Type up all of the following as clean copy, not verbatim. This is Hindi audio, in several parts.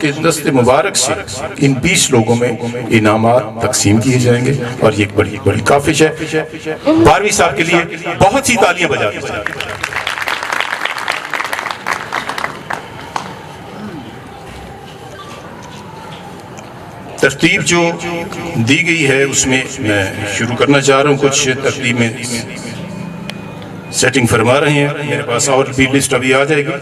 के दस्ते मुबारक से इन 20 लोगों में इनामात तकसीम किए जाएंगे और ये बड़ी बड़ी काफिश है। 12वीं साल के लिए बहुत सी तालियां बजा दी जाए। तरतीब जो दी गई है उसमें मैं शुरू करना चाह रहा हूँ। कुछ तरतीब में सेटिंग फरमा रहे हैं, मेरे पास और भी लिस्ट अभी आ जाएगी।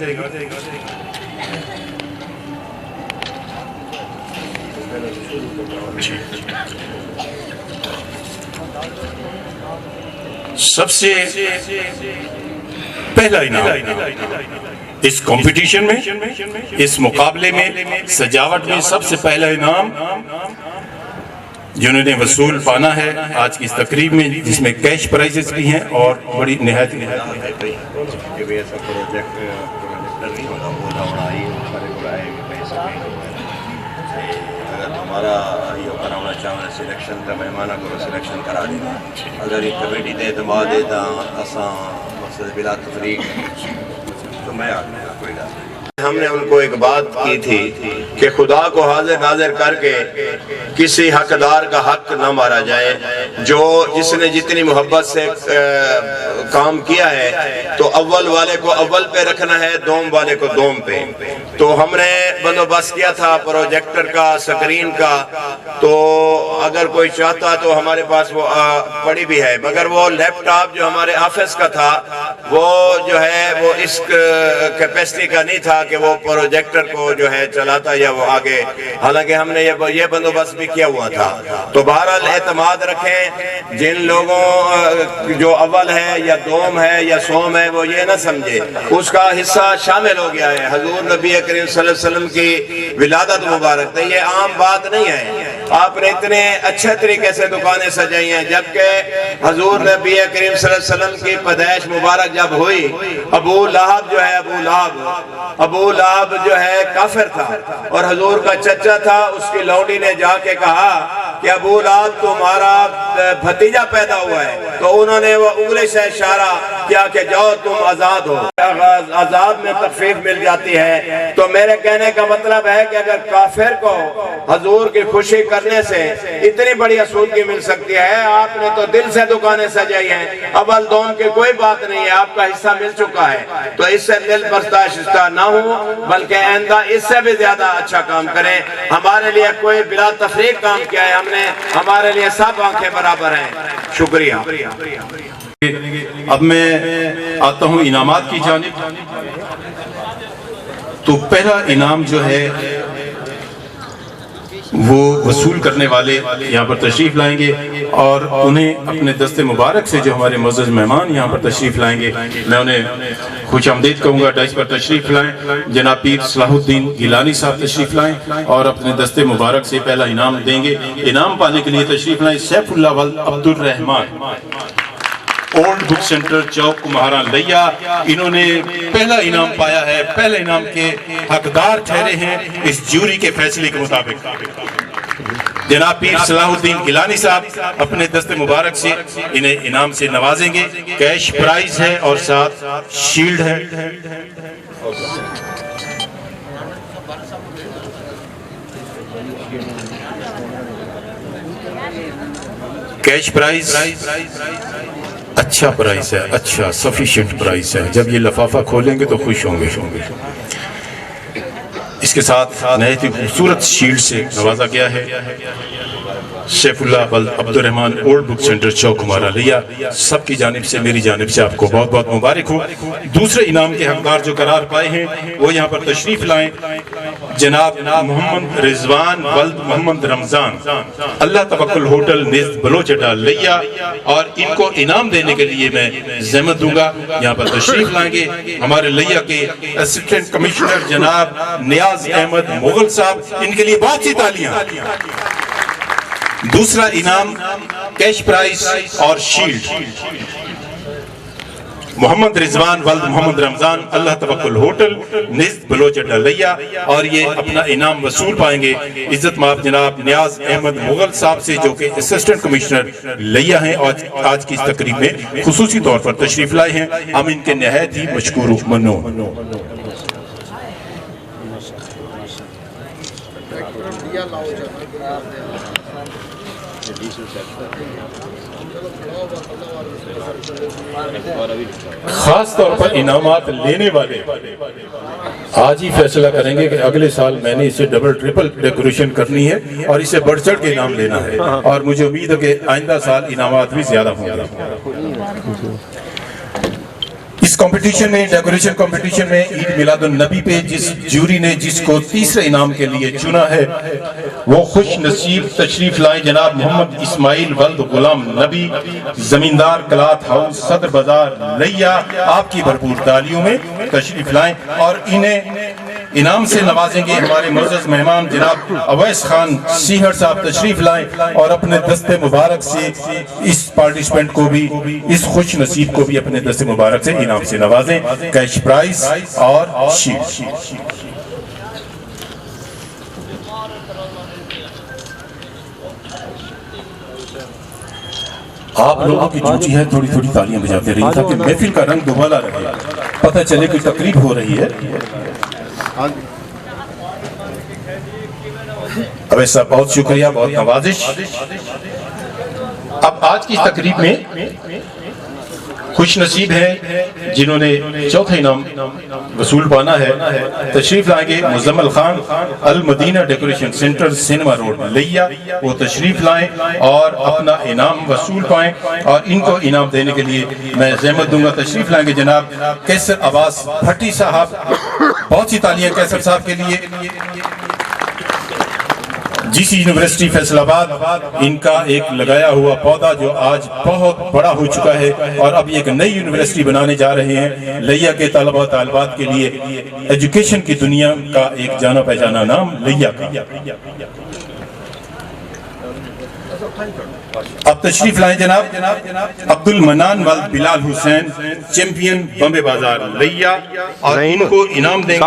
सबसे पहला इनाम इस कंपटीशन में, इस मुकाबले में, सजावट में सबसे पहला इनाम जिन्होंने वसूल पाना है आज की इस तकरीब में, जिसमें कैश प्राइजेस भी हैं और बड़ी निहायत हमारा ये कराना चाहना सिलेक्शन का मेहमान को सिलेक्शन करा देना। अगर ये कमेटी दे दबा देता असा मकसद बिला तफरीक तो मैं आ गया, कोई बात नहीं। हमने उनको एक बात की थी कि खुदा को हाजिर नाजिर करके किसी हकदार का हक न मारा जाए। जो जिसने जितनी मोहब्बत से काम किया है तो अव्वल वाले को अव्वल पे रखना है, दोम वाले को दोम पे। तो हमने बंदोबस्त किया था प्रोजेक्टर का, स्क्रीन का। तो अगर कोई चाहता तो हमारे पास वो पड़ी भी है, मगर वो लैपटॉप जो हमारे ऑफिस का था वो जो है वो इस कैपेसिटी का नहीं था कि वो प्रोजेक्टर को जो है चलाता या वो आगे। हालांकि हमने ये बंदोबस्त भी किया हुआ था। तो बहरहाल एतमाद रखें, जिन लोगों जो अव्वल है या दोम है या सोम है वो ये ना समझे उसका हिस्सा शामिल हो गया है। हजूर नबी करीम सल्लल्लाहु अलैहि वसल्लम की विलादत मुबारक है, ये आम बात नहीं है। आपने इतने अच्छे तरीके से दुकानें सजाई हैं, जबकि हजूर नबी करीम सल्लल्लाहु अलैहि वसल्लम की पैदाइश मुबारक जब हुई, अबू लहब जो है अबू लहब जो है काफिर था और हजूर का चचा था। उसकी लौंडी ने जाके कहा कि अबू लहब तुम्हारा भतीजा पैदा हुआ है। तो उन्होंने वो उंगली से इशारा किया कि जाओ तुम आजाद हो। आजाद में तखफीफ मिल जाती है। तो मेरे कहने का मतलब है कि अगर काफिर को हजूर की खुशी करने से इतनी बड़ी असूलगी मिल सकती है, आपने तो दिल से दुकानें सजाई हैं, अव्वल दोम की कोई बात नहीं है, आपका हिस्सा मिल चुका है। तो इससे दिल बर्दाश्त ना हो, बल्कि आइंदा इससे भी ज्यादा अच्छा काम करें। हमारे लिए कोई बिला तफरीक काम किया है हमने, हमारे लिए सब आंखें बराबर हैं। शुक्रिया। अब मैं आता हूं इनामात की जानिब। तो पहला इनाम जो है वो वसूल करने वाले यहाँ पर तशरीफ लाएंगे और उन्हें अपने दस्ते मुबारक से जो हमारे मुअज़्ज़ज़ मेहमान यहाँ पर तशरीफ लाएंगे, मैं उन्हें खुश आमदीद कहूँगा। डाइस पर तशरीफ लाएं। जनाब पीर सलाहुद्दीन गिलानी साहब तशरीफ लाएं और अपने दस्ते मुबारक से पहला इनाम देंगे। इनाम पाने के लिए तशरीफ लाएं सैफुल्लाह वल्द Abdul Rahman, old book centre चौक कुम्हारा लिया। इन्होंने पहला इनाम पाया है, पहले इनाम के हकदार ठहरे हैं इस ज्यूरी के फैसले के मुताबिक। जनाब पीर सलाहुद्दीन गिलानी साहब अपने दस्ते मुबारक से इन्हें इनाम से नवाजेंगे। कैश प्राइज है और साथ शील्ड है। कैश प्राइज अच्छा प्राइस है, अच्छा सफिशिएंट प्राइस है। जब ये लफाफा खोलेंगे तो खुश होंगे। इसके साथ नहायत ही खूबसूरत शील्ड से नवाजा गया है। सैफुल्लाह वल्द Abdul Rahman, old book centre चौक हमारा लिया। सबकी जानिब से, मेरी जानिब से आपको बहुत बहुत मुबारक हो। दूसरे इनाम के हकदार जो करार पाए हैं वो यहाँ पर तशरीफ लाएं। जनाब मोहम्मद रिजवान वल्द मोहम्मद रमजान, अल्लाह तवक्कुल होटल निज़्द बलोचडा लिया। और इनको इनाम देने के लिए मैं ज़हमत दूंगा, यहाँ पर तशरीफ लाएंगे हमारे लिया के असिस्टेंट कमिश्नर जनाब नियाज अहमद मुगल साहब। इनके लिए बहुत सी तालियां। दूसरा इनाम कैश प्राइज और शील्ड, मोहम्मद रिजवान वल्द मोहम्मद रमजान, अल्लाह तवक्कुल होटल निज़्द बलोचडा लिया। और ये अपना इनाम वसूल पाएंगे इज्जत माफ जनाब नियाज अहमद मुगल साहब से, जो कि असिस्टेंट कमिश्नर लिया हैं और आज की इस तकरीब में खुसूसी तौर पर तशरीफ लाए हैं। हम इनके नहायत ही मशकूर मनो। खास तौर पर इनामात लेने वाले आज ही फैसला करेंगे कि अगले साल मैंने इसे डबल ट्रिपल डेकोरेशन करनी है और इसे बढ़ चढ़ के इनाम लेना है, और मुझे उम्मीद है कि आइंदा साल इनामात भी ज्यादा होंगे। इस कंपटीशन में, डेकोरेशन कंपटीशन में ईद मिलादुन नबी पे जिस जूरी ने जिसको तीसरे इनाम के लिए चुना है वो खुश नसीब तशरीफ लाए जनाब मोहम्मद इस्माइल वल्द गुलाम नबी, जमींदार कलात हाउस सदर बाजार लिया। आपकी भरपूर तालियों में तशरीफ लाएं और इन्हें इनाम से नवाजेंगे हमारे मुअज़्ज़ज़ मेहमान जनाब अवैस खान सीहर साहब। तशरीफ लाएं और अपने दस्ते मुबारक से इस पार्टिसिपेंट को भी, इस खुश नसीब को भी अपने दस्ते मुबारक से इनाम से नवाजें, कैश प्राइज और शील्ड। आप लोगों की ड्यूटी है थोड़ी थोड़ी तालियां बजाते रहिए ताकि महफिल का रंग दुबाला रहे, पता चले कि तकरीब हो रही है। अवैस साहब बहुत शुक्रिया, बहुत नवाजिश। अब आज की तकरीब में खुश नसीब है जिन्होंने चौथा इनाम वसूल पाना है। तशरीफ लाएंगे Muzammil Khan Al Madina decoration centre cinema road लिया। वो तशरीफ लाएं और अपना इनाम वसूल पाएं, और इनको इनाम देने के लिए मैं ज़हमत दूंगा। तशरीफ लाएंगे जनाब कैसर अब्बास भट्टी साहब। बहुत सी तालियां कैसर साहब के लिए। जीसी यूनिवर्सिटी फैसलाबाद, इनका एक लगाया हुआ पौधा जो आज बहुत बड़ा हो चुका है और अब एक नई यूनिवर्सिटी बनाने जा रहे हैं लिया के तलबा तालिबात के लिए। एजुकेशन की दुनिया का एक जाना पहचाना नाम लिया का। अब तशरीफ लाए जनाब अब्दुल मनान वाल बिलाल हुसैन चैंपियन बम्बे बाजार लिया, और इनको इनाम देंगे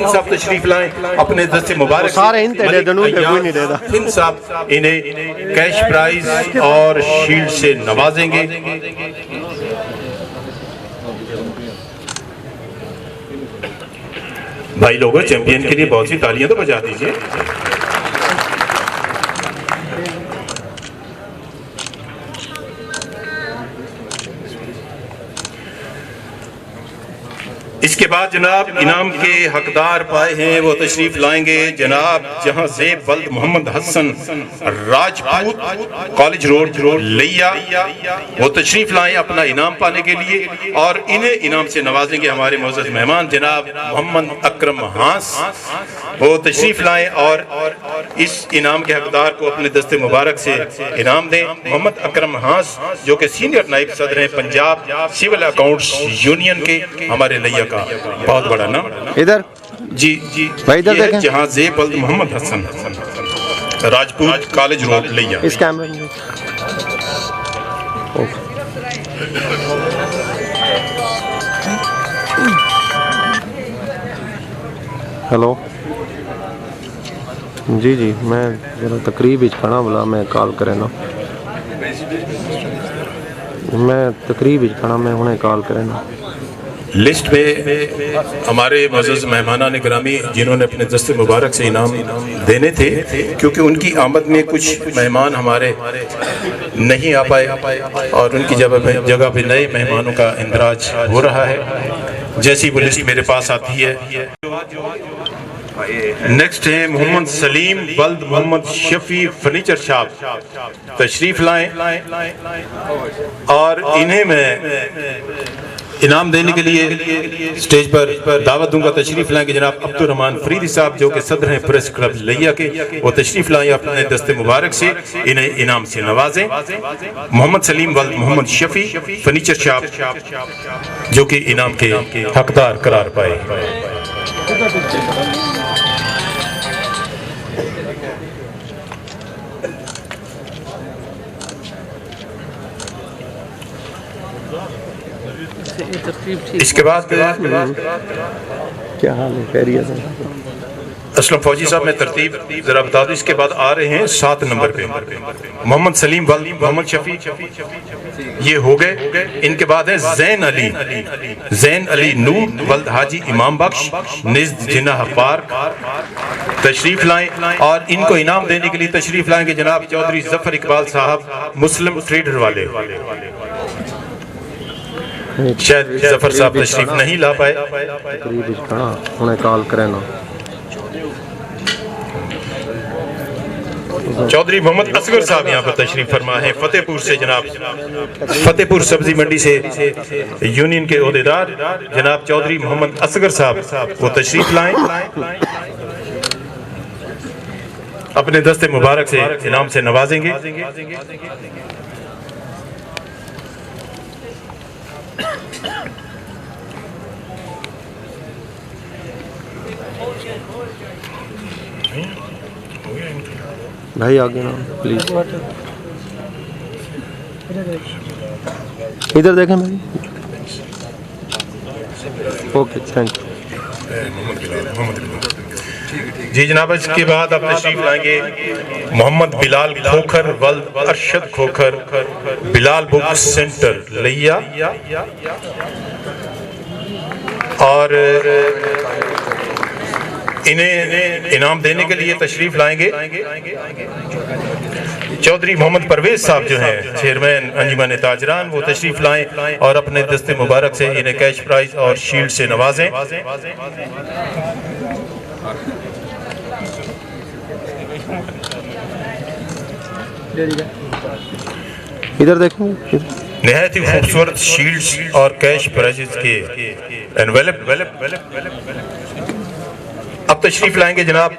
साहब। तशरीफ लाए अपने दस्ते मुबारक साहब, इन्हें कैश प्राइज और शील्ड से नवाजेंगे। भाई लोगों, चैंपियन के लिए बहुत सी तालियां तो बजा दीजिए। इसके बाद जनाब इनाम के हकदार पाए हैं वो तशरीफ लाएंगे जनाब जहां ज़ेब वल्द मोहम्मद हसन राजपूत कॉलेज रोड लिया। वो तशरीफ लाएं अपना इनाम पाने के लिए, और इन्हें इनाम से नवाजेंगे हमारे मुअज़्ज़ज़ मेहमान जनाब मोहम्मद अकरम हास। वो तशरीफ लाएं और इस इनाम के हकदार को अपने दस्ते मुबारक से इनाम दें। मोहम्मद अकरम हास जो कि सीनियर नायब सदर हैं पंजाब सिविल अकाउंट्स यूनियन के, हमारे लिया का बहुत बड़ा नाम। इधर जी जी भाई, इधर देखें जहां ज़ेब वल्द मोहम्मद हसन राजपूत कॉलेज रोड लिया। इस कैमरे में हेलो जी जी, मैं जरा तकरीब खड़ा बोला मैं कॉल करे ना, मैं तकरीब खड़ा मैं उन्हें कॉल करे ना। लिस्ट में हमारे मुअज़्ज़ज़ मेहमानान गिरामी जिन्होंने अपने दस्ते मुबारक से इनाम देने थे, क्योंकि उनकी आमद में कुछ मेहमान हमारे नहीं आ पाए और उनकी जगह पे नए मेहमानों का इंदराज हो रहा है। जैसी वो लिस्ट मेरे पास आती है, नेक्स्ट है मोहम्मद सलीम वल्द मोहम्मद शफी फर्नीचर शॉप। तशरीफ लाएं और इन्हें मैं इनाम देने के लिए स्टेज पर दावत दूंगा। तशरीफ लाएंगे जनाब अब्दुल रहमान फरीदी साहब जो कि सदर हैं प्रेस क्लब लिया के। वो तशरीफ लाएं अपने दस्ते मुबारक से, इन्हें इनाम से नवाजें। मोहम्मद सलीम वल्द मोहम्मद शफी फर्नीचर शॉप जो कि इनाम के हकदार करार पाए। इसके बाद क्या हाल है, खैरियत है? असलम फौजी साहब मैं तरतीब जरा बता दूं। इसके बाद आ रहे हैं 7 नंबर पे मोहम्मद सलीम वल्द मोहम्मद शफी, ये हो गए। इनके बाद है ज़ैन अली नूर वल्द हाजी इमाम बख्श निज़्द जिन्नाह पार्क। तशरीफ लाएं और इनको इनाम देने के लिए तशरीफ लाएंगे जनाब चौधरी जफर इकबाल साहब मुस्लिम ट्रेडर वाले। शायद जफर साहब तशरीफ नहीं ला पाए। तकरीब विच खड़ा हुणे कॉल करे ना। चौधरी मोहम्मद असगर साहब यहाँ पर तशरीफ फरमा है फतेहपुर से जनाब, फतेहपुर सब्जी मंडी से यूनियन के ओहदेदार जनाब चौधरी मोहम्मद असगर साहब वो तशरीफ लाएं, अपने दस्ते मुबारक से इनाम से नवाजेंगे। भाई आगे ना प्लीज, इधर देखें भाई। ओके थैंक यू जी जनाब। इसके बाद आप तशरीफ लाएंगे मोहम्मद बिलाल खोखर वल्द अरशद खोखर, बिलाल बुक सेंटर लिया, और इन्हें इनाम देने के लिए तशरीफ लाएंगे चौधरी मोहम्मद परवेज साहब जो हैं चेयरमैन अंजुमन ताजरान, वो तशरीफ लाएं और अपने दस्ते मुबारक से इन्हें कैश प्राइज और शील्ड से नवाजें। इधर देखेंगे। निहायत ही खूबसूरत शील्ड्स और कैश प्राइजेस के एनवेलप अब तशरीफ लाएंगे जनाब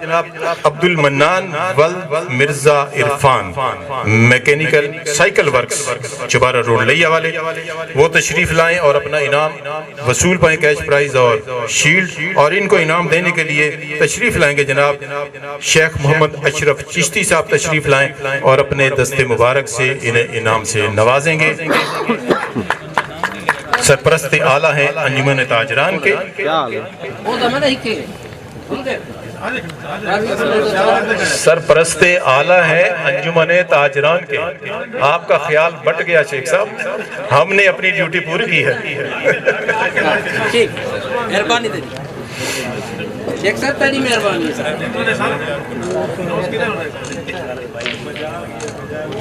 अब्दुल मन्नान वल्द Mirza Irfan mechanical cycle works Chubara road लिया वाले, वो तशरीफ लाएं और अपना इनाम वसूल पाएं कैश प्राइज और शील्ड। और इनको इनाम देने के लिए तशरीफ लाएंगे जनाब शेख मोहम्मद अशरफ चिश्ती साहब तशरीफ लाएं और अपने दस्ते मुबारक से इन्हें इनाम से नवाजेंगे। सरपरस्त आला हैं अंजुमन ताजरान के। क्या हाल है? सरपरस्त आला है अंजुमन ताजरान के। आपका ख्याल बट गया शेख साहब, हमने अपनी ड्यूटी पूरी की है। ठीक, मेहरबानी शेख साहब, तेरी मेहरबानी।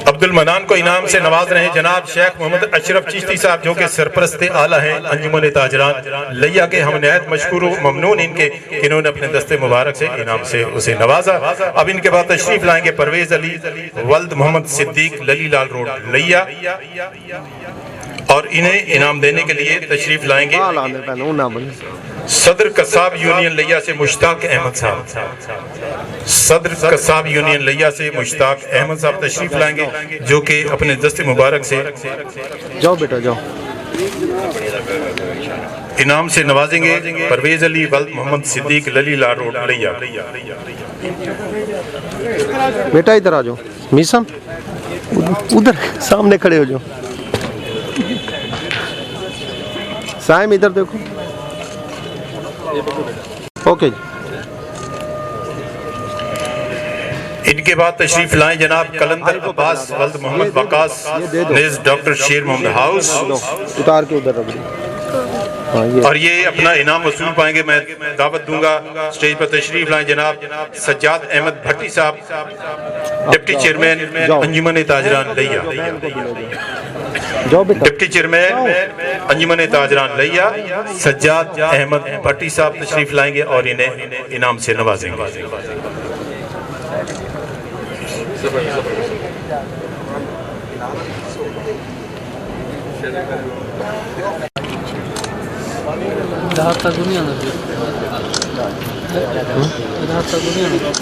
अब्दुल मनान को इनाम से नवाज रहे जनाब शेख मोहम्मद अशरफ चिश्ती साहब जो कि सरपरस्त आला हैं अंजुमन ताजरान लिया के। हम नहायत मशकूर ममनून इनके इन्होंने अपने दस्ते मुबारक से इनाम से उसे नवाजा। अब इनके बाद तशरीफ लाएंगे परवेज अली वल्द मोहम्मद सिद्दीक लली लाल रोड लिया, और इन्हें इनाम देने के लिए तशरीफ लाएंगे सदर कसाब यूनियन लिया से मुश्ताक अहमद साहब। सदर कसाब यूनियन लिया से मुश्ताक अहमद साहब तशरीफ लाएंगे जो कि अपने दस्ते मुबारक से जाओ बेटा जाओ, इनाम से नवाजेंगे परवेज अली वल्द मोहम्मद सिद्दीक लली लाल रोड लिया। बेटा इधर आ जाओ, मीसम उधर सामने खड़े हो जाओ। साइम इधर देखो। ओके जी। इनके बाद तशरीफ लाएं जनाब कलंदर अब्बास वल्द मोहम्मद वकास नेज डॉक्टर शेर मोहम्मद हाउस, उतार के उधर रख दो। और ये अपना इनाम वसूल पाएंगे। मैं दावत दूंगा स्टेज पर तशरीफ लाएं जनाब सज्जाद अहमद भट्टी साहब डिप्टी चेयरमैन अंजुमन ताजरान लिया, डिप्टी चेयरमैन अंजुमन ताजरान लिया सज्जाद अहमद भट्टी साहब तशरीफ लाएंगे और इन्हें इनाम से नवाजेंगे।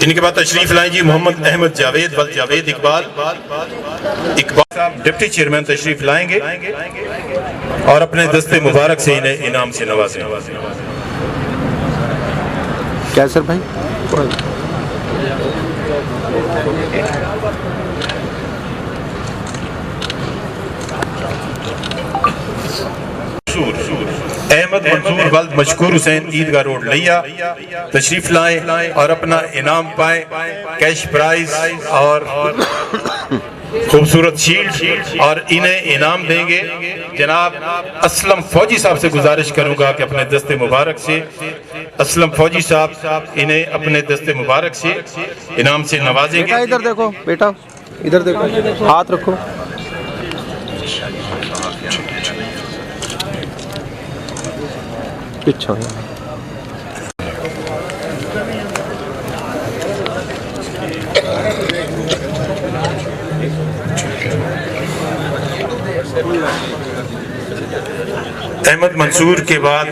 इनके बाद तशरीफ लाएं जी मोहम्मद अहमद जावेद वल जावेद इकबाल साहब डिप्टी चेयरमैन तशरीफ लाएंगे और अपने दस्ते मुबारक से इन्हें इनाम से नवाजेंगे। क्या सर भाई? अहमद मंसूर वल्द मशकूर हुसैन ईदगाह रोड लिया तशरीफ लाएं और अपना इनाम पाएं कैश प्राइज और खूबसूरत शील्ड और इन्हें इनाम देंगे। जनाब असलम फौजी साहब से गुजारिश करूंगा कि अपने दस्ते मुबारक से, असलम फौजी साहब इन्हें अपने दस्ते मुबारक से इनाम से नवाजेंगे। बेटा इधर देखो, बेटा इधर देखो, हाथ रखो। पीछे अहमद मंसूर के बाद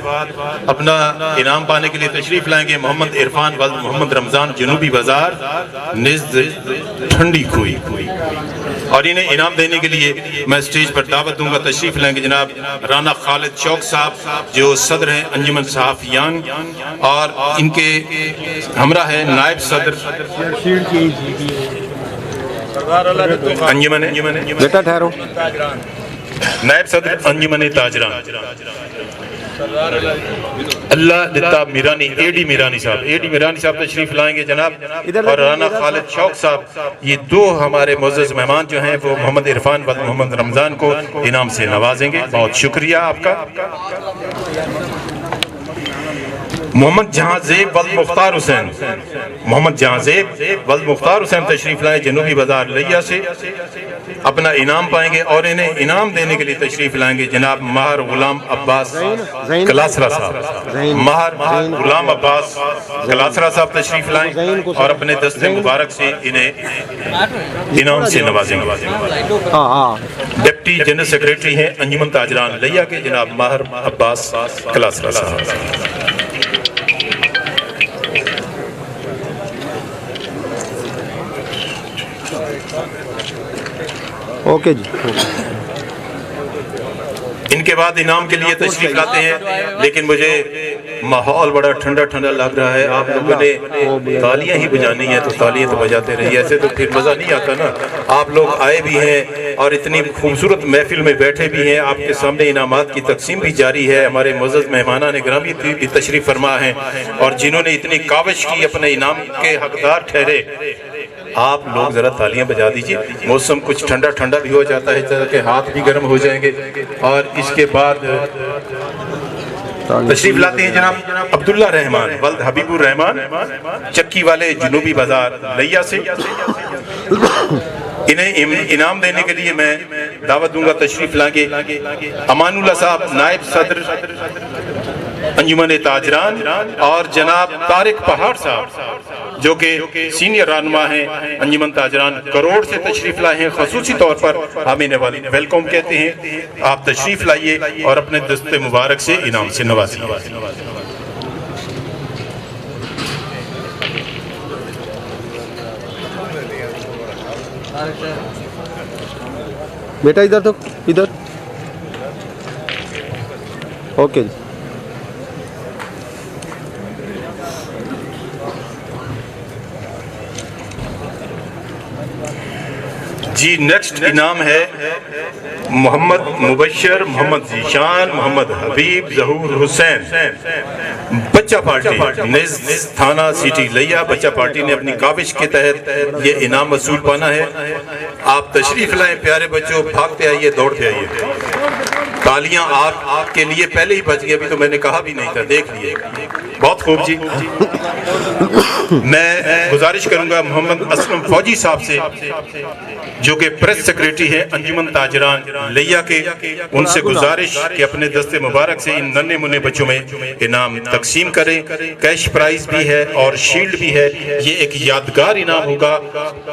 अपना इनाम पाने के लिए तशरीफ लाएंगे मोहम्मद इरफान वल्द मोहम्मद रमजान जनूबी बाजार निज़्द ठंडी खुई। और इन्हें इनाम देने के लिए मैं स्टेज पर दावत दूंगा, तशरीफ लाएंगे जनाब राना खालिद चौक साहब जो सदर हैं अंजुमन सहाफ़ियान, और इनके हमरा है नायब सदर अंजुमन बेटा ठहरो, नायब सदर अंजुमन ताजरान अल्लाह दिता मीरानी एडी मीरानी साहब तशरीफ लाएंगे जनाब, और राना खालिद चौक साहब, ये दो हमारे मुअज़्ज़ज़ मेहमान जो हैं वो मोहम्मद इरफान व मोहम्मद रमजान को इनाम से नवाजेंगे। बहुत शुक्रिया आपका। मोहम्मद जहांजेब वल मुख्तार हुसैन, मोहम्मद जहांजेब वल मुख्तार हुसैन तशरीफ लाए जनूबी बाजार लिया से, अपना इनाम पाएंगे। और इन्हें इनाम देने के लिए तशरीफ लाएंगे जनाब महर गुलाम अब्बास कलासरा साहब, महर गुलाम अब्बास कलासरा साहब तशरीफ लाएं और अपने दस्ते मुबारक से इन्हें इनाम से नवाजेंगे। डिप्टी जनरल सेक्रेटरी हैं अंजुमन ताजरान लिया के जनाब महर अब्बास कलासरा साहब। ओके जी। इनके बाद इनाम के लिए तशरीफ लाते हैं, लेकिन मुझे माहौल बड़ा ठंडा ठंडा लग रहा है। आप लोगों ने तालियां ही बजानी है तो तालियां तो बजाते रहिए, ऐसे तो फिर मज़ा नहीं आता ना। आप लोग आए भी हैं और इतनी खूबसूरत महफिल में बैठे भी हैं, आपके सामने इनामात की तकसीम भी जारी है। हमारे मुअज़्ज़ज़ मेहमानान गिरामी भी तशरीफ फरमा हैं और जिन्होंने इतनी काविश की अपने इनाम के हकदार ठहरे। आप लोग जरा तालियां बजा दीजिए। मौसम कुछ ठंडा ठंडा भी हो जाता है ताकि हाथ भी गर्म हो जाएंगे। और इसके बाद तशरीफ लाते हैं जनाब अब्दुल्ला रहमान वल्द हबीबुर रहमान चक्की वाले जनूबी बाजार लिया से। इन्हें इनाम देने के लिए मैं दावत दूंगा, तशरीफ लाएंगे अमानुल्लाह साहब नायब सदर अंजुमन ताजरान और जनाब तारिक पहाड़ साहब जो कि सीनियर रहनुमा हैं अंजुमन ताजरान करोड़ से तशरीफ लाए हैं। खसूसी तौर पर हम इन्हें वेलकम कहते हैं। आप तशरीफ लाइए और अपने दस्ते मुबारक से इनाम से नवाजिए। बेटा इधर तो इधर। ओके जी। नेक्स्ट इनाम है मोहम्मद मुबशर, मोहम्मद जीशान, मोहम्मद हबीब, जहूर हुसैन, बच्चा पार्टी निज़ थाना सिटी लिया। बच्चा पार्टी ने अपनी काविश के तहत ये इनाम वसूल पाना है। आप तशरीफ लाएं प्यारे बच्चों, भागते आइए, दौड़ते आइए। तालियां आपके लिए पहले ही बज गई, अभी तो मैंने कहा भी नहीं था, देख लिए। बहुत खूब जी। मैं गुजारिश करूंगा मोहम्मद असलम फौजी साहब से जो कि प्रेस सेक्रेटरी है अंजुमन ताजरान लिया के, उनसे गुजारिश कि अपने दस्ते मुबारक से इन नन्हे मुन्ने बच्चों में इनाम तकसीम करें। कैश प्राइज भी है और शील्ड भी है। ये एक यादगार इनाम होगा।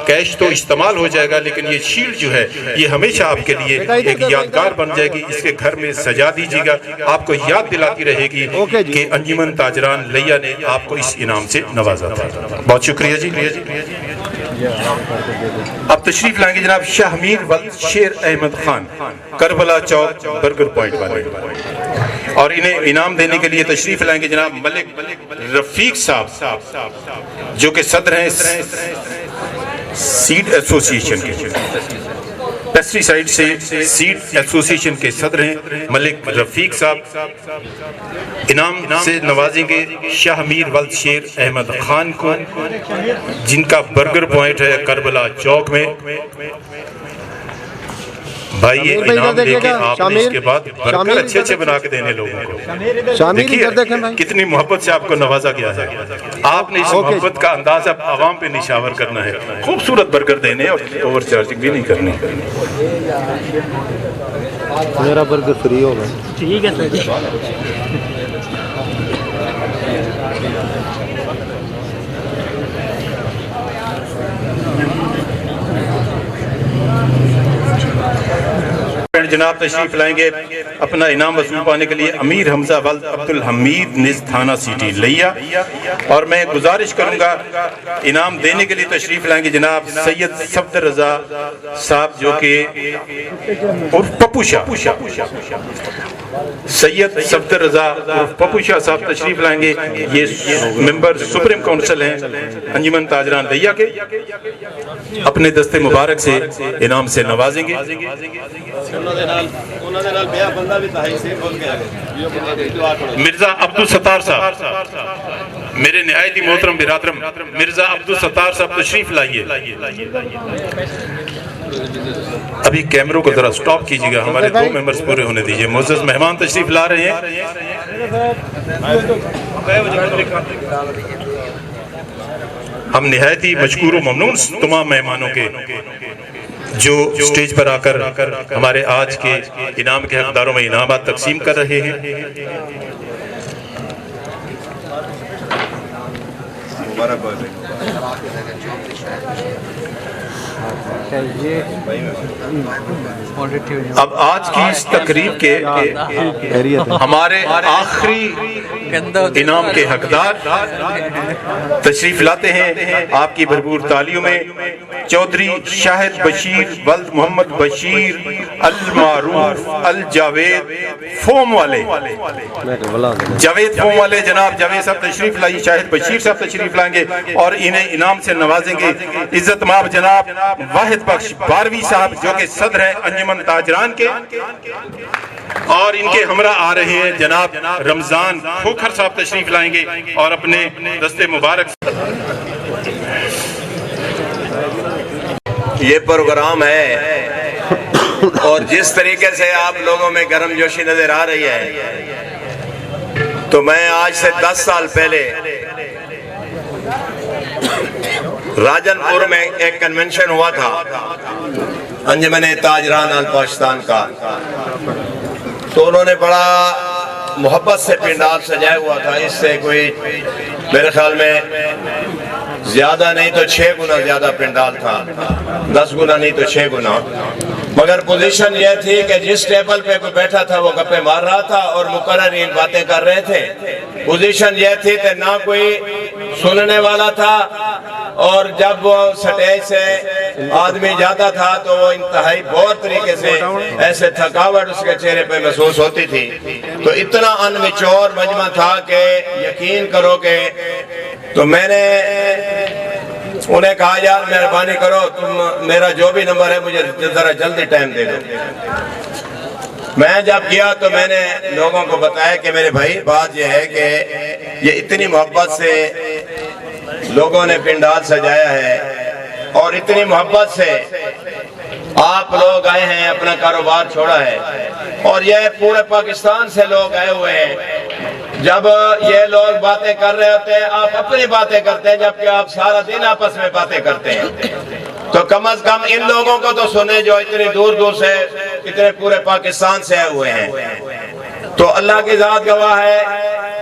कैश तो इस्तेमाल हो जाएगा लेकिन ये शील्ड जो है ये हमेशा आपके लिए एक यादगार बन जाएगी। इसके घर में सजा दीजिएगा, आपको याद दिलाती रहेगी कि अंजुमन ताजरान लिया ने आपको इस इनाम से नवाजा था। बहुत शुक्रिया जी। अब तशरीफ लाएंगे जनाब शाहमीर वल्द शेर अहमद खान करबला चौक बर्गर पॉइंट वाले, और इन्हें इनाम देने के लिए तशरीफ लाएंगे जनाब मलिक रफीक साहब जो कि सदर हैं सीड एसोसिएशन के। पेस्टिसाइड से सीड एसोसिएशन के सदर हैं मलिक रफीक साहब। इनाम से नवाजेंगे शाह मीर वल्द शेर अहमद खान को, जिनका बर्गर पॉइंट है करबला चौक में। भाई ये इनाम लेके आपने इसके बाद बर्गर अच्छे अच्छे बना के देने लोगों को। देखिए कितनी मोहब्बत से आपको नवाजा गया है। आपने इस मोहब्बत का अंदाजा आवाम पे निशावर करना है, खूबसूरत बर्गर देने और ओवर चार्जिंग भी नहीं करनी। मेरा बर्गर फ्री होगा। ठीक है सर जी। जनाब तशरीफ लाएंगे अपना इनाम वसूल पाने के लिए अमीर हमजा वल्द अब्दुल हमीद निज थाना सिटी लिया। और मैं गुजारिश करूंगा इनाम देने के लिए तशरीफ लाएंगे जनाब सैयद सफदर रजा साहब, जो कि उर्फ पप्पू शाह, सैयद सफदर रजा उर्फ पप्पू शाह साहब तशरीफ लाएंगे। ये मेंबर सुप्रीम काउंसिल हैं अंजुमन ताजरान लिया के, अपने दस्ते मुबारक से इनाम से नवाजेंगे। मिर्जा अब्दुल सत्तार साहब, मेरे निहायती मोहतरम बिरादरम मिर्जा अब्दुल सत्तार साहब तशरीफ लाइए। अभी कैमरों को जरा स्टॉप कीजिएगा, हमारे 2 मेंबर्स पूरे होने दीजिए। मोअज़्ज़ज़ मेहमान तशरीफ ला रहे हैं। हम निहायत ही मशकूर व ममनून तमाम मेहमानों के जो स्टेज पर आकर हमारे आज के इनाम के हकदारों में इनामात तकसीम कर रहे हैं। अब आज की इस तकरीब के हमारे आखिरी इनाम के हकदार तशरीफ लाते हैं आपकी भरपूर तालियों में। चौधरी शाहिद बशीर वल्द मोहम्मद बशीर अल मारूफ अल जावेद फोम वाले, जावेद फोम वाले जनाब जावेद साहब तशरीफ लाइए। शाहिद बशीर साहब तशरीफ लाएंगे और इन्हें इनाम से नवाजेंगे इज्जत माब जनाब वाहिद बख्श बारवी साहब, जो कि सदर हैं अंजुमन ताजरान के। और इनके हमरा आ रहे हैं जनाब रमजान खोखर साहब तशरीफ लाएंगे और अपने दस्ते मुबारक। ये प्रोग्राम है और जिस तरीके से आप लोगों में गर्मजोशी नजर आ रही है, तो मैं आज से 10 साल पहले राजनपुर में एक कन्वेंशन हुआ था अंजुमन ताजरान अल पाकिस्तान का, तो उन्होंने बड़ा मोहब्बत से पंडाल सजाया हुआ था। इससे कोई मेरे ख्याल में ज्यादा नहीं तो 6 गुना ज्यादा पंडाल था, 10 गुना नहीं तो 6 गुना। मगर पोजीशन यह थी कि जिस टेबल पे कोई बैठा था वो गप्पे मार रहा था और मुकर्ररीन बातें कर रहे थे। पोजीशन यह थी कि ना कोई सुनने वाला था, और जब वो स्टेज से आदमी जाता था तो वो इंतहाई बहुत तरीके से ऐसे थकावट उसके चेहरे पे महसूस होती थी। तो इतना अनमिचोर मजमा था कि यकीन करो कि तो मैंने उन्हें कहा यार मेहरबानी करो, तुम मेरा जो भी नंबर है मुझे जरा जल्दी टाइम दे दो। मैं जब गया तो मैंने लोगों को बताया कि मेरे भाई बात यह है कि ये इतनी मोहब्बत से लोगों ने पंडाल सजाया है और इतनी मोहब्बत से आप लोग आए हैं, अपना कारोबार छोड़ा है, और यह पूरे पाकिस्तान से लोग आए हुए हैं। जब ये लोग बातें कर रहे होते हैं, आप अपनी बातें करते हैं, जबकि आप सारा दिन आपस में बातें करते हैं। तो कम से कम इन लोगों को तो सुने जो इतनी दूर दूर से, इतने पूरे पाकिस्तान से आए हुए हैं। तो अल्लाह की ज़ात गवाह है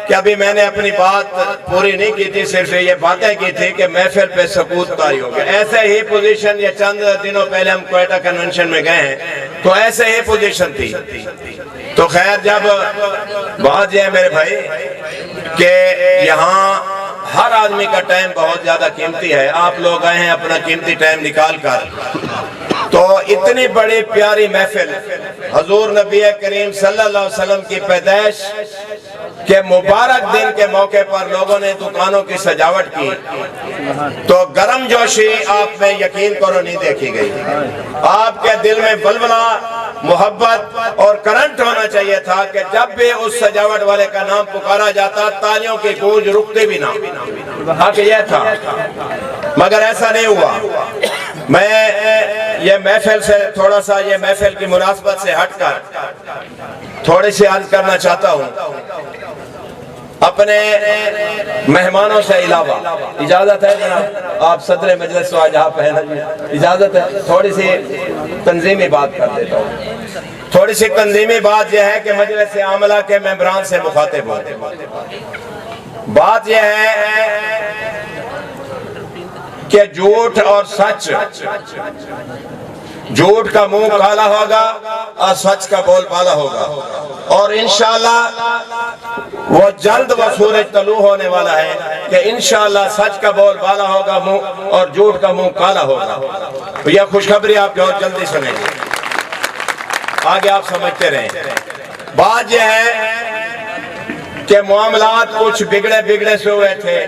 कि अभी मैंने अपनी बात पूरी नहीं की थी, सिर्फ ये बातें की थी कि महफिल पे सकूत तारी हो गया। ऐसे ही पोजीशन, ये चंद दिनों पहले हम क्वेटा कन्वेंशन में गए हैं, तो ऐसे ही पोजीशन थी। तो खैर जब बात यह है मेरे भाई कि यहाँ हर आदमी का टाइम बहुत ज्यादा कीमती है, आप लोग आए हैं अपना कीमती टाइम निकाल कर, तो इतनी बड़ी प्यारी महफिल हजूर नबी करीम सल्लल्लाहु अलैहि वसल्लम की पैदाइश कि मुबारक दिन के मौके पर लोगों ने दुकानों की सजावट की, तो गर्म जोशी आप में यकीन करो नहीं देखी गई। आपके दिल में बलबला, मोहब्बत और करंट होना चाहिए था कि जब भी उस सजावट वाले का नाम पुकारा जाता तालियों की गूंज रुकते भी ना। हक यह था, मगर ऐसा नहीं हुआ। मैं ये महफिल से थोड़ा सा, ये महफिल की मुनासबत से हटकर थोड़ी सी अर्ज करना चाहता हूँ। अपने मेहमानों से अलावा, इजाजत है जनाब, आप सदर मजलिस तो आज आप हैं, इजाजत है, थोड़ी सी तंजीमी बात कर देता हूँ। थोड़ी सी तंजीमी बात यह है कि मजलिस आमला के मेंबरान से मुखातिब होते। बात यह है कि झूठ और सच, झूठ का मुंह काला होगा और सच का बोल बाला होगा, और इंशाअल्लाह वो जल्द वो सूरज तलू होने वाला है कि इंशाअल्लाह सच का बोल बाला होगा मुंह और झूठ का मुंह काला होगा। तो यह खुशखबरी आप बहुत जल्दी सुनेंगे, आगे आप समझते रहें। बात यह है कि मामलात कुछ बिगड़े से हुए थे,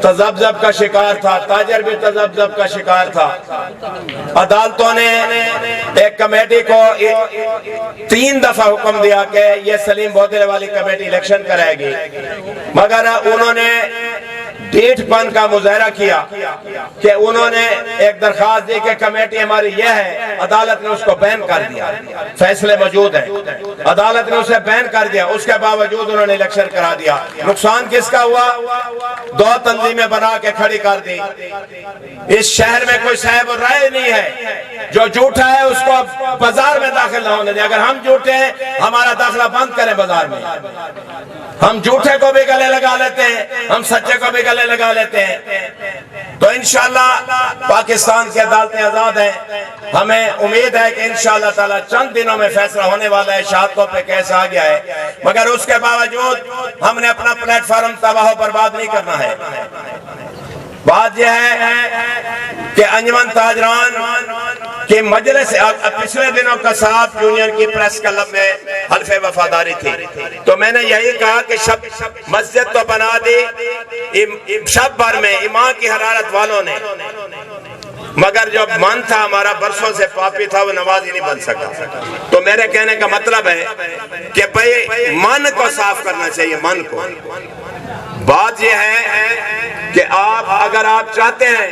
तजब्जब का शिकार था, ताजर भी तजब्जब का शिकार था। अदालतों ने एक कमेटी को 3 दफा हुक्म दिया कि ये सलीम बोदले वाली कमेटी इलेक्शन कराएगी, मगर उन्होंने डेढ़पन का मुजाहरा किया कि उन्होंने एक दरखास्त दी कि कमेटी हमारी यह है, अदालत ने उसको बैन कर दिया। फैसले मौजूद है, अदालत ने उसे बैन कर दिया, उसके बावजूद उन्होंने इलेक्शन करा दिया। नुकसान किसका हुआ? 2 तंजीमें बना के खड़ी कर दी। इस शहर में कोई साहिब राय नहीं है, जो झूठा है उसको बाजार में दाखिल ना होने दे। अगर हम झूठे हैं, हमारा दाखिला बंद करें बाजार में। हम झूठे को भी गले लगा लेते हैं, हम सच्चे को भी गले लगा लेते हैं। तो इंशाअल्लाह पाकिस्तान की अदालतें आजाद हैं। हमें उम्मीद है कि इंशाअल्लाह ताला चंद दिनों में फैसला होने वाला है। शहादतों पे केस आ गया है, मगर उसके बावजूद हमने अपना प्लेटफॉर्म तबाह बर्बाद नहीं करना है। बात यह है कि अंजुमन ताजरान के मजलिस, पिछले दिनों कसाब यूनियन की प्रेस क्लब में हल्फे वफादारी थी, तो मैंने यही कहा कि मस्जिद तो बना दी शब भर में ईमान की हरारत वालों ने, मगर जो मन था हमारा बरसों से पापी था, वो नमाज ही नहीं बन सका। तो मेरे कहने का मतलब है कि भाई मन को साफ करना चाहिए, मन को। बात यह है कि अगर आप चाहते हैं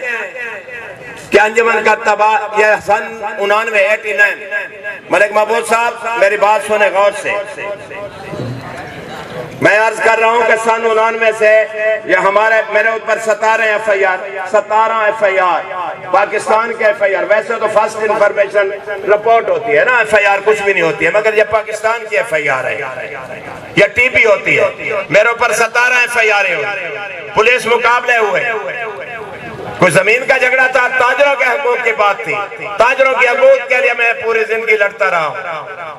कि अंजुमन का तबाह, यह सन 89 मलिक महबूब साहब मेरी बात सुने गौर से। मैं अर्ज कर रहा हूं कि सन 89 से ये मेरे ऊपर 17 FIR पाकिस्तान के FIR। वैसे तो फर्स्ट इंफॉर्मेशन रिपोर्ट होती है ना, FIR कुछ भी नहीं होती है, मगर ये पाकिस्तान की FIR है, ये TB होती है। मेरे ऊपर 17 FIR हुए, पुलिस मुकाबले हुए, कोई जमीन का झगड़ा था, ताजरों के हकूक की बात थी, ताजरों की हकूक के लिए मैं पूरी जिंदगी लड़ता रहा हूँ।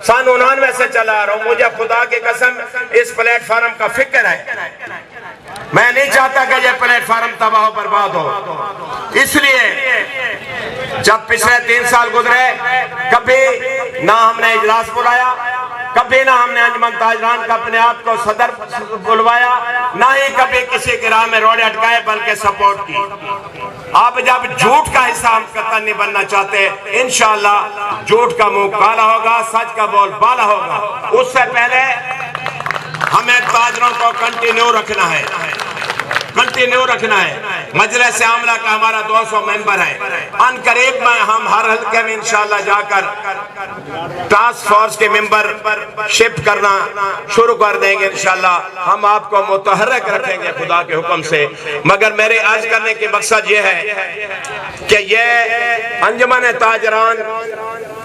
सन 89 से चला आ रहा हूँ। मुझे खुदा की कसम इस प्लेटफॉर्म का फिक्र है। मैं नहीं चाहता कि यह प्लेटफॉर्म तबाह बर्बाद हो। इसलिए जब पिछले 3 साल गुजरे, कभी ना हमने इजलास बुलाया, कभी ना हमने अंजुमन ताजरान का अपने आप को सदर बुलवाया, ना ही कभी किसी की राह में रोड़े अटकाए, बल्कि सपोर्ट की। अब जब झूठ का हिस्सा हम कतई नहीं बनना चाहते, इंशाअल्लाह झूठ का मुंह काला होगा, सच का बोल बाला होगा। उससे पहले हमें ताजरों को कंटिन्यू रखना है, कंटिन्यू रखना है। मजलिस आमला का हमारा 200 मेंबर है। अनकरीब में हम हर हल्के में इंशाअल्लाह जाकर टास्क फोर्स के मेंबर शिफ्ट करना शुरू कर देंगे। इंशाअल्लाह हम आपको मुतहर्रिक रखेंगे खुदा के हुक्म से। मगर मेरे आज करने की मकसद ये है कि ये अंजुमन ताजरान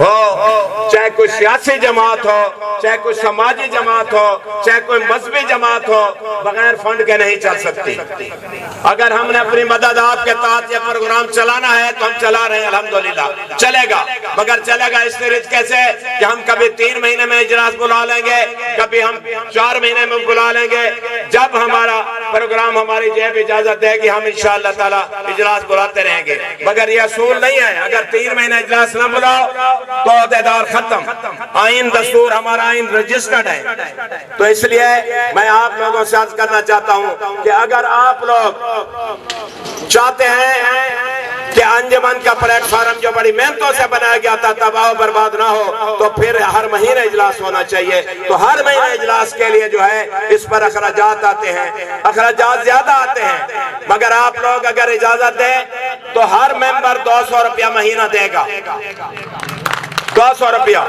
हो, चाहे कोई सियासी जमात हो, चाहे कोई समाजी जमात हो, चाहे कोई मजहबी जमात हो, बगैर फंड के नहीं चल सकती। अगर हमने अपनी मदद आपके तहत ये प्रोग्राम चलाना है तो हम चला रहे हैं, अल्हम्दुलिल्लाह चलेगा। मगर चलेगा इस तरीके से कि हम कभी 3 महीने में इजलास बुला लेंगे, कभी हम 4 महीने में बुला लेंगे। जब हमारा प्रोग्राम, हमारी जेब इजाजत देगी, हम इंशाअल्लाह ताला इजलास बुलाते रहेंगे। मगर यह असूल नहीं है, अगर 3 महीने इजलास न बुलाओ तो अहदेदार खत्म। आइन दस्तूर हमारा आइन रजिस्टर्ड है। तो इसलिए मैं आप लोगों से अर्ज करना चाहता हूं कि अगर आप लोग चाहते हैं कि अंजुमन का प्लेटफॉर्म जो बड़ी मेहनतों से बनाया गया था तबाह बर्बाद ना हो, तो फिर हर महीने इजलास होना चाहिए। तो हर महीने इजलास के लिए जो है इस पर अखराजात आते हैं, अखराजात ज्यादा आते हैं, मगर आप लोग अगर इजाजत दें तो हर मेंबर 200 रुपया महीना देगा। 200 रुपया।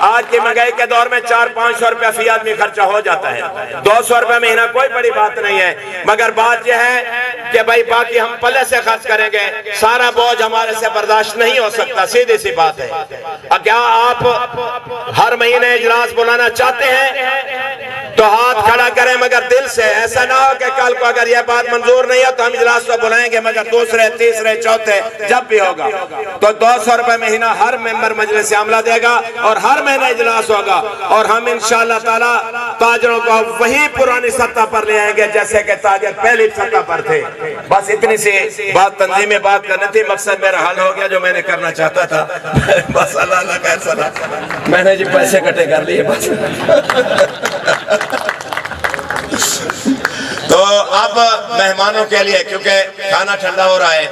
आज की महंगाई के दौर में 400-500 रुपया फी आदमी खर्चा हो जाता है। 200 रुपया महीना कोई बड़ी बात नहीं है, मगर बात यह है कि भाई बाकी हम पल्ले से खर्च करेंगे, सारा बोझ हमारे से बर्दाश्त नहीं हो सकता। सीधी सी बात है। क्या आप हर महीने इजलास बुलाना चाहते हैं तो हाथ खड़ा करें, मगर दिल से। ऐसा ना हो कि कल को अगर यह बात मंजूर नहीं है तो हम इजलास तो बुलाएंगे, मगर दूसरे तीसरे चौथे जब भी होगा तो 200 रुपए महीना हर मेंबर मजलिस से आमला देगा और हर महीने इजलास होगा। और हम इंशाअल्लाह ताला ताजरों को वही पुरानी सत्ता पर ले आएंगे जैसे कि ताजर पहली सत्ता पर थे। बस इतनी सी बात तंजीम में बात करनी थी। मकसद मेरा हल हो गया जो मैंने करना चाहता था। बस अल्लाह का सलाह, मैंने जी पैसे इकट्ठे कर लिए बस। तो अब मेहमानों के लिए, क्योंकि खाना ठंडा हो रहा है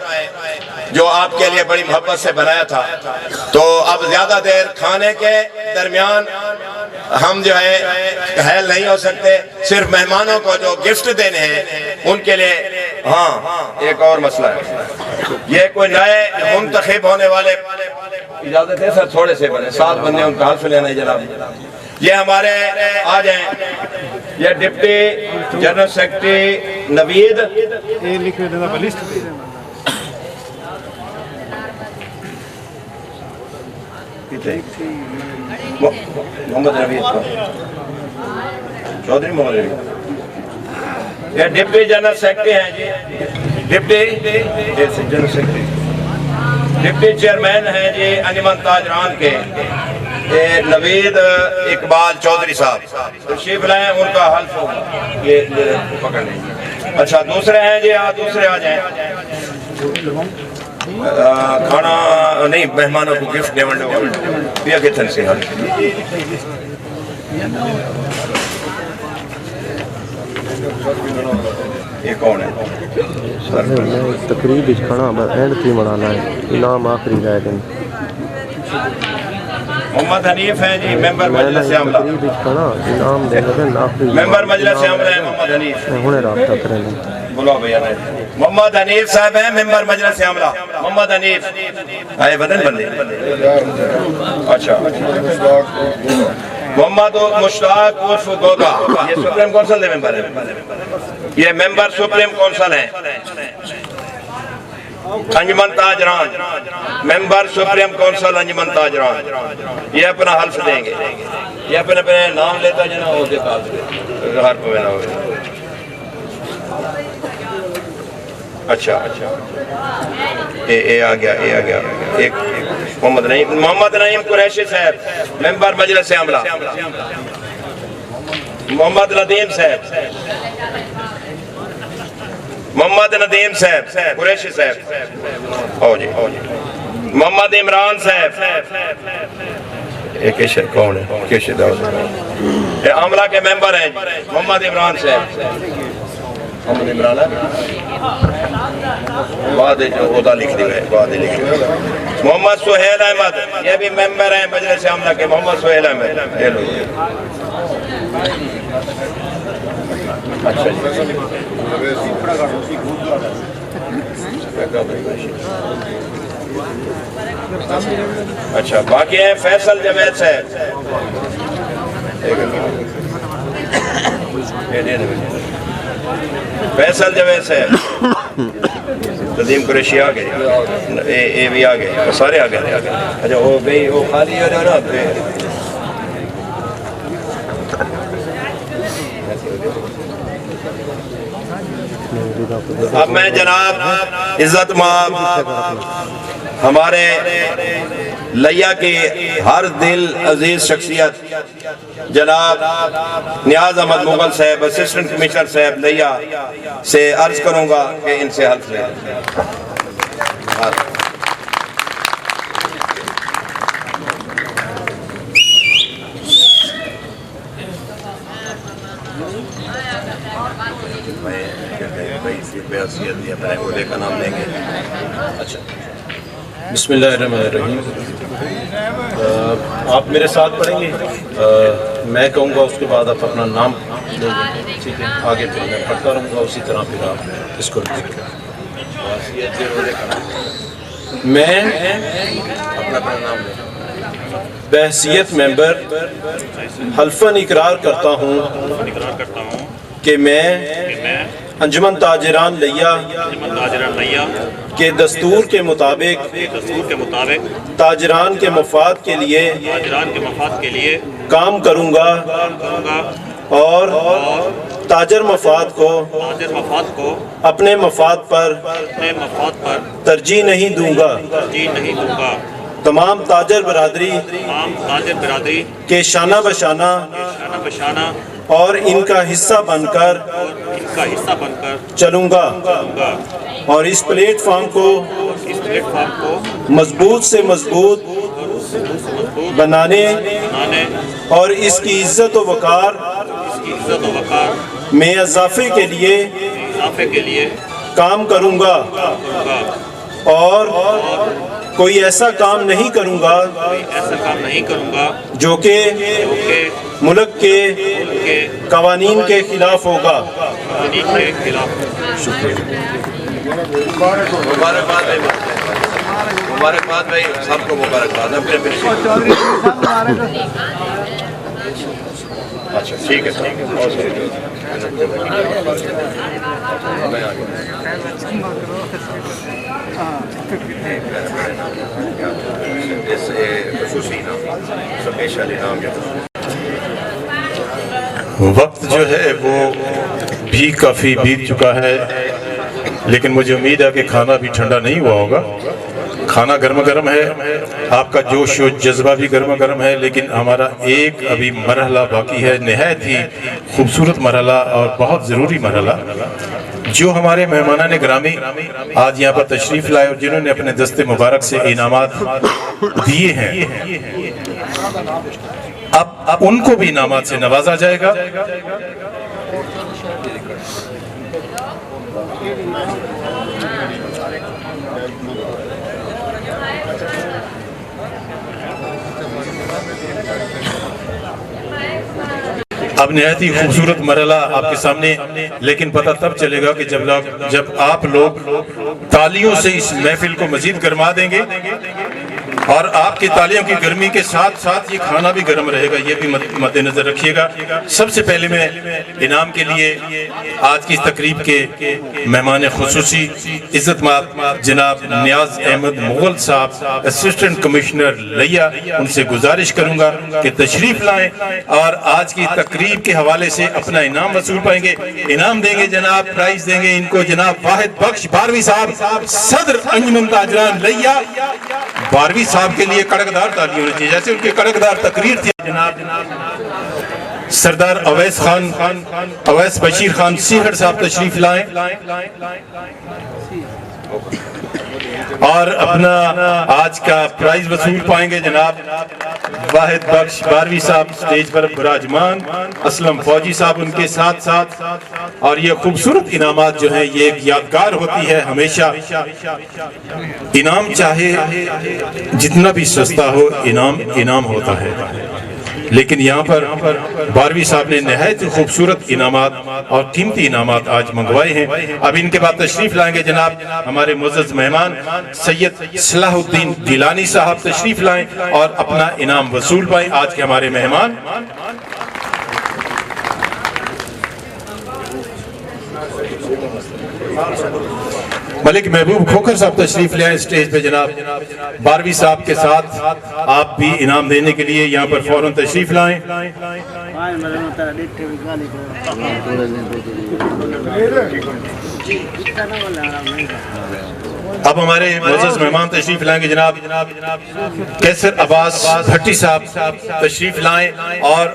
जो आपके लिए बड़ी मोहब्बत से बनाया था, तो अब ज्यादा देर खाने के दरमियान हम जो है कहल नहीं हो सकते। सिर्फ मेहमानों को जो गिफ्ट देने हैं उनके लिए। हाँ, एक और मसला है, ये कोई नए मुंतखब होने वाले, इजाजत है सर, थोड़े से बने 7 बंदे, उनका हल्फ लेना है जनाब। ये हमारे आ जाए, ये deputy general secretary Naveed, Mohammad Naveed Chaudhary, Mohammad Naveed, ये डिप्टी जनरल सेक्रेटरी हैं जी, deputy general secretary, deputy chairman हैं जी अंजुमन ताजरान के, ये नवीद इकबाल चौधरी साहब तशरीफ लाए, उनका हल्फ होगा, ये पकड़ लेंगे। अच्छा, दूसरे हैं जी, दूसरे आ जाए। खाना नहीं, मेहमानों को गिफ्ट देवंड कितन से हल। ये कौन है? तकरीब खाना एंड थी मनाना है, इनाम आखिरी रह गए। मोहम्मद हनीफ है जी, मेंबर मजलिस आमला, इनाम देंगे मेंबर मजलिस आमला है मोहम्मद हनीफ। हुणे राब्ता करेंगे, बुलाओ भैया ने। मोहम्मद हनीफ साहब हैं मेंबर मजलिस आमला। मोहम्मद हनीफ आए बदन बंदे। अच्छा, मोहम्मद मुश्ताक उर्फ गोगा, ये सुप्रीम काउंसिल के मेंबर है, ये मेंबर सुप्रीम काउंसिल है अंजुमन ताजरान, मेंबर सुप्रीम काउंसिल अंजुमन ताजरान। ये अपना हल्फ देंगे, ये अपने अपने नाम लेता जना हो अच्छा अच्छा, ये आ गया, ये आ गया। एक मोहम्मद नईम कुरैशी साहब, मेंबर मजलिस आमला। मोहम्मद नदीम साहब, मोहम्मद नदीम साहब कुरैशी साहब, आओ जी आओ जी। मोहम्मद इमरान साहब, केशर कौन है? केशर दाऊद, ये आमला के मेंबर हैं। मोहम्मद इमरान साहब, मोहम्मद इमरान बाद जो ओदा लिख दिया है, बाद लिख दिया। मोहम्मद सुहेल अहमद, ये भी मेंबर हैं मजलिस आमला के। मोहम्मद सुहेल अहमद, अच्छा जी। अच्छा, बाकी है फैसल जवेद साहब, फैसल जवेद साहब, नदीम कुरैशी आ गए, ये भी आ गए, सारे आ गए। अच्छा, वो भाई वो खाली हो रहा ना। अब मैं जनाब इज्जत माब हमारे लिया के हर दिल अजीज शख्सियत जनाब नियाज अहमद मुगल साहब, असिस्टेंट कमिश्नर साहब लिया से अर्ज करूंगा कि इनसे हल्फ लें। हैसियत या अपने उहदे का नाम लेंगे। अच्छा, बिस्मिल्लाहिर्रहमानिर्रहीम। आप मेरे साथ पढ़ेंगे, मैं कहूँगा, उसके बाद आप अपना नाम लेंगे, ठीक है? आगे फिर मैं पढ़ता रहूँगा, उसी तरह फिर आप इसको रिपीट करें। हैसियत या उहदे का नाम मैं अपना नाम लें। बहसीयत मेंबर हल्फन इकरार करता हूँ कि मैं अंजुमन ताजरान लिया के दस्तूर के मुताबिक ताजरान के मफाद के लिए काम करूँगा और ताजर मफाद को अपने मफाद पर तरजीह नहीं दूंगा। तमाम ताजर बरादरी के शाना बशाना और इनका हिस्सा बनकर चलूंगा और इस प्लेटफॉर्म को मजबूत से मजबूत बनाने और इसकी इज्जत व वकार में इजाफे के लिए काम करूंगा और कोई ऐसा काम नहीं करूंगा जो कि मुल्क के कवानीन के खिलाफ होगा। मुबारकबाद भाई, मुबारकबाद भाई, सबको मुबारकबाद। अच्छा, ठीक है सर। वक्त जो है वो भी काफ़ी बीत चुका है, लेकिन मुझे उम्मीद है कि खाना भी ठंडा नहीं हुआ होगा। खाना गर्मा गर्म है, आपका जोश और जज्बा भी गर्मा गर्म है, लेकिन हमारा एक अभी मरहला बाकी है, नहायत ही खूबसूरत मरहला और बहुत ज़रूरी मरहला, जो हमारे मेहमानान गिरामी आज यहाँ पर तशरीफ़ लाए और जिन्होंने अपने दस्ते मुबारक से इनामात दिए हैं, अब उनको भी इनामात से नवाजा जाएगा। अब निहायत ही खूबसूरत मरहला आपके सामने, लेकिन पता तब चलेगा कि जब आप लोग तालियों से इस महफिल को मजीद गरमा देंगे और आपकी तालियों की गर्मी के साथ साथ ये खाना भी गर्म रहेगा, ये भी मद्देनजर रखिएगा। सबसे पहले मैं इनाम के लिए आज की तकरीब के मेहमान खुसूसी इज्जतमाब जनाब नियाज अहमद मुगल साहब, असिस्टेंट कमिश्नर लिया, उनसे गुजारिश करूंगा कि तशरीफ लाएं और आज की तकरीब के हवाले से अपना इनाम वसूल पाएंगे। इनाम देंगे जनाब, प्राइज देंगे इनको जनाब वाहिद बख्श बारवी साहब, सदर अंजुमन ताजरान लिया बारवी साहब के लिए कड़कदार ताली होनी चाहिए, जैसे उनकी कड़कदार तकरीर थी। जनाब सरदार अवैस खान, अवैस बशीर खान सीहड़ साहब तशरीफ लाएं और अपना आज का प्राइज वसूल पाएंगे। जनाब वाहिद बख्श बारवी साहब स्टेज पर विराजमान, असलम फौजी साहब उनके साथ साथ। और ये खूबसूरत इनामात जो है ये एक यादगार होती है हमेशा। इनाम चाहे जितना भी सस्ता हो, इनाम होता है, लेकिन यहाँ पर बारवी साहब ने नहायत खूबसूरत इनामात और कीमती इनामात आज मंगवाए हैं। अब इनके बाद तशरीफ लाएंगे जनाब हमारे मुअज़्ज़ज़ मेहमान सैयद सलाहुद्दीन गिलानी साहब, तशरीफ लाएं और अपना इनाम वसूल पाएं। आज के हमारे मेहमान मलिक महबूब खोखर साहब तशरीफ ले आए स्टेज पे। जनाब बारवी साहब के साथ आप भी इनाम देने के लिए यहाँ पर फौरन तशरीफ लाएं। अब हमारे मुअज़्ज़ज़ मेहमान तशरीफ लाएंगे जनाब कैसर अब्बास भट्टी साहब तशरीफ लाएं और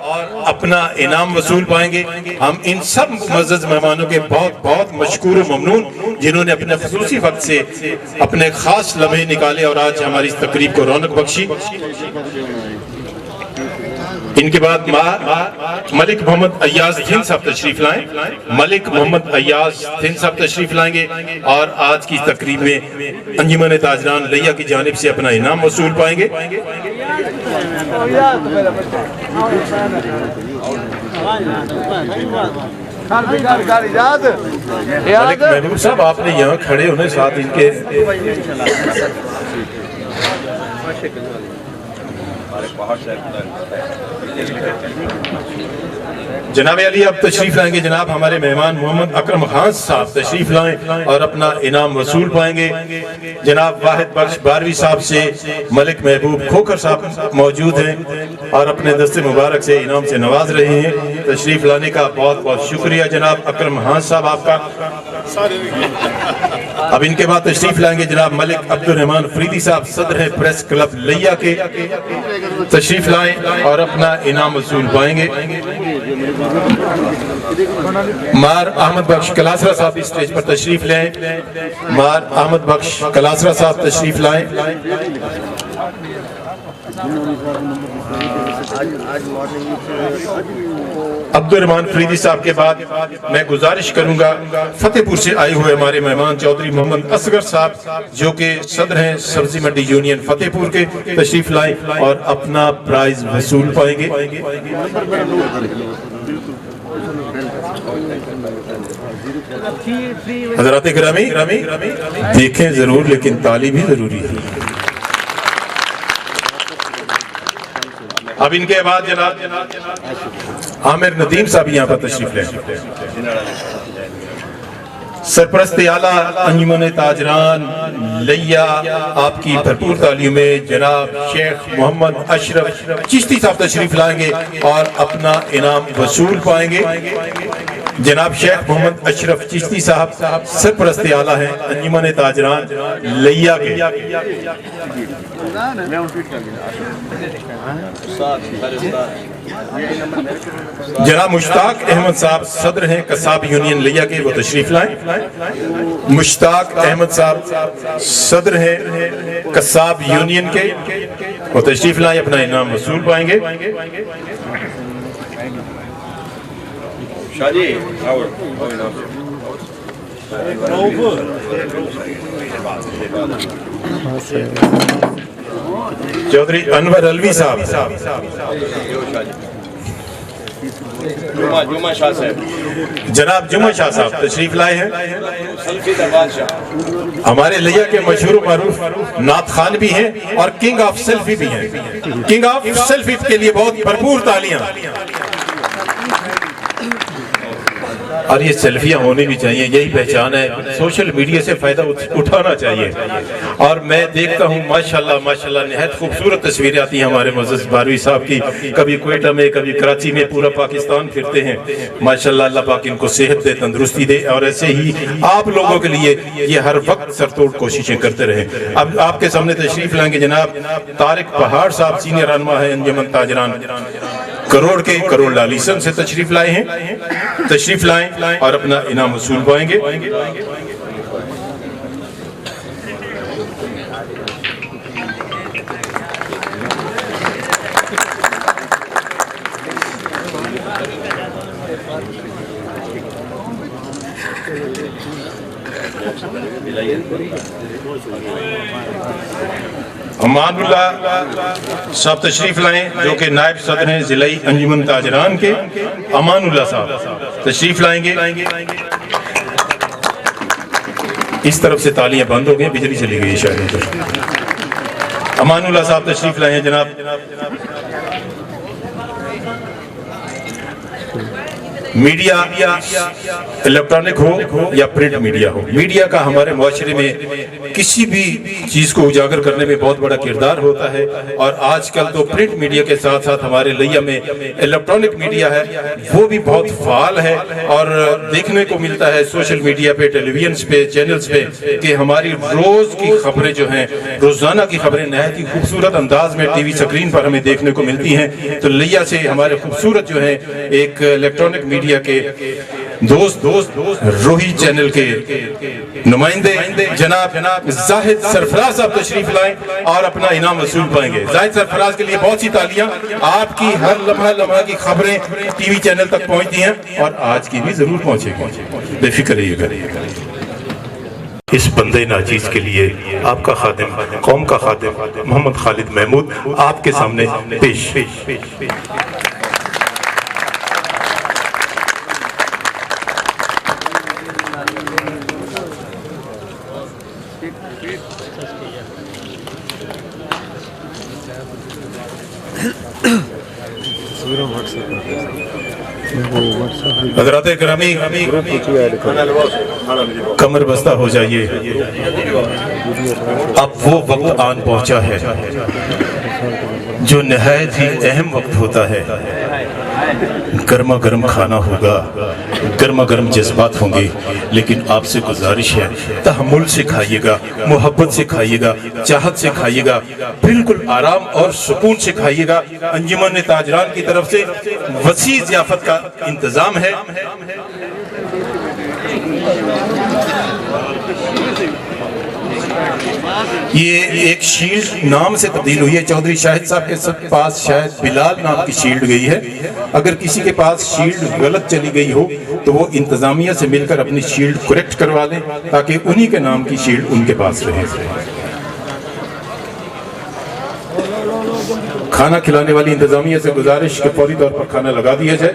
अपना इनाम वसूल पाएंगे। हम इन सब मुअज़्ज़ज़ मेहमानों के बहुत बहुत मशकूर व ममनून जिन्होंने अपने ख़ुसूसी वक्त से अपने खास लम्हे निकाले और आज हमारी इस तकरीब को रौनक बख्शी। इनके बाद मलिक मोहम्मद अय्याज थिन साहब तशरीफ लाएं। मलिक मोहम्मद अय्याज थिन साहब तशरीफ लाएंगे और आज की तकरीब में अंजुमन ताजरान लिया की जानिब से अपना इनाम वसूल पाएंगे। मलिक महबूब साहब, आपने यहाँ खड़े होने साथ इनके जनाब अली अब तशरीफ लाएंगे। जनाब हमारे मेहमान मोहम्मद अकरम खान साहब तशरीफ लाएं और अपना इनाम वसूल पाएंगे। जनाब वाहिद बख्श बारवी साहब से मलिक महबूब खोखर साहब मौजूद हैं और अपने दस्ते मुबारक से इनाम से नवाज रहे हैं। तशरीफ लाने का बहुत बहुत शुक्रिया जनाब अकरम खान साहब आपका। अब इनके बाद तशरीफ लाएंगे जनाब मलिक अब्दुल रहमान फरीदी साहब, सदर है प्रेस क्लब लिया के, तशरीफ लाएं और अपना इनाम वसूल पाएंगे। मार अहमद बख्श कलासरा साहब इस स्टेज पर तशरीफ लें। मार अहमद बख्श कलासरा साहब तशरीफ लाएं। अब्दुल रहमान फरीदी साहब के बाद मैं गुजारिश करूंगा फतेहपुर से आए हुए हमारे मेहमान चौधरी मोहम्मद असगर साहब जो कि सदर हैं सब्जी मंडी यूनियन फतेहपुर के, तशरीफ लाएं और अपना प्राइज वसूल पाएंगे। हज़रात गिरामी देखें जरूर लेकिन ताली भी जरूरी है। अब इनके बाद जनाब आमिर नदीम साहब यहाँ पर तशरीफ लें। सरपरस्त आला अंजुमन ताजरान लिया आपकी भरपूर तालियों में जनाब शेख मोहम्मद अशरफ चिश्ती साहब तशरीफ लाएंगे और अपना इनाम वसूल पाएंगे। जनाब शेख मोहम्मद अशरफ चिश्ती साहब सरपरस्त आला हैं अंजुमन ताजरान लिया के। जनाब मुश्ताक अहमद साहब सदर हैं कसाब यूनियन लिया के, वो तशरीफ लाएं। मुश्ताक अहमद साहब सदर हैं कसाब यूनियन के, वो तशरीफ लाएं, अपना इनाम वसूल पाएंगे। चौधरी अनवर अलवी साहब जनाब जुमा शाह साहब तशरीफ लाए हैं। हमारे लिया के मशहूर मारूफ नात खान भी हैं और किंग ऑफ सेल्फी भी हैं। किंग ऑफ सेल्फी के लिए बहुत भरपूर तालियां। और ये सेल्फियां होनी भी चाहिए, यही पहचान है। सोशल मीडिया से फायदा उठाना चाहिए। और मैं देखता हूँ माशाल्लाह माशाल्लाह निहायत खूबसूरत तस्वीरें आती हैं हमारे मुअज़्ज़ज़ बारवी साहब की। कभी क्वेटा में कभी कराची में, पूरा पाकिस्तान फिरते हैं माशाल्लाह। अल्लाह पाक इनको सेहत दे, तंदुरुस्ती दे और ऐसे ही आप लोगों के लिए ये हर वक्त सरतोड़ कोशिशें करते रहे। अब आपके सामने तशरीफ लाएंगे जनाब तारिक पहाड़ साहब, सीनियर रहनुमा है अंजुमन ताजरान करोड़ के, करोड़ लालीसन से तशरीफ लाए हैं। तशरीफ लाएं और अपना इनाम वसूल पाएंगे। अमानुल्लाह साहब तशरीफ लाएं जो कि नायब सदर हैं जिलाई अंजुमन ताजरान के। अमानुल्लाह साहब तशरीफ लाएंगे। इस तरफ से तालियां बंद हो गई, बिजली चली गई शायद। अमानुल्लाह साहब तशरीफ लाए जनाब। मीडिया इलेक्ट्रॉनिक हो या प्रिंट मीडिया हो, मीडिया का हमारे मुआशरे में किसी भी चीज को उजागर करने में बहुत बड़ा किरदार होता है। और आजकल तो प्रिंट मीडिया के साथ साथ हमारे लिया में इलेक्ट्रॉनिक मीडिया है, वो भी बहुत फाल है। और देखने को मिलता है सोशल मीडिया पे, टेलीविजन पे, चैनल्स पे कि हमारी रोज की खबरें जो हैं, रोजाना की खबरें नहायत ही खूबसूरत अंदाज में टीवी स्क्रीन पर हमें देखने को मिलती हैं। तो लिया से हमारे खूबसूरत जो है एक इलेक्ट्रॉनिक मीडिया मीडिया के दोस्त रोही चैनल के नुमाइंदे जनाब जाहिद सरफराज साहब तशरीफ लाएं और अपना इनाम वसूल पाएंगे। जाहिद सरफराज के लिए बहुत सी तालियां। आपकी हर लम्हा की खबरें टीवी चैनल तक पहुंचती हैं और आज की भी जरूर पहुंचेगी, बेफिक्र रहिएगा। इस बंदे नाचीज के लिए आपका खादिम, कौम का खादिम मोहम्मद खालिद महमूद आपके सामने पेश। हज़रात गिरामी कमर बस्ता हो जाइए, अब वो वक्त आन पहुंचा है जो नहायत ही अहम वक्त होता है। गर्मा गर्म खाना होगा, गर्मा गर्म जज्बात होंगे, लेकिन आपसे गुजारिश है तहम्मुल से खाइएगा, मोहब्बत से खाइएगा, चाहत से खाइएगा, बिल्कुल आराम और सुकून से खाइएगा। अंजुमन ताजरान की तरफ से वसी ज़ियाफत का इंतजाम है। ये एक शील्ड नाम से तब्दील हुई है। चौधरी शाहिद साहब के पास शायद बिलाल नाम की शील्ड गई है। अगर किसी के पास शील्ड गलत चली गई हो तो वो इंतजामिया से मिलकर अपनी शील्ड करेक्ट करवा लें ताकि उन्हीं के नाम की शील्ड उनके पास रहे। खाना खिलाने वाली इंतजामिया से गुजारिश के फौरी तौर पर खाना लगा दिया जाए।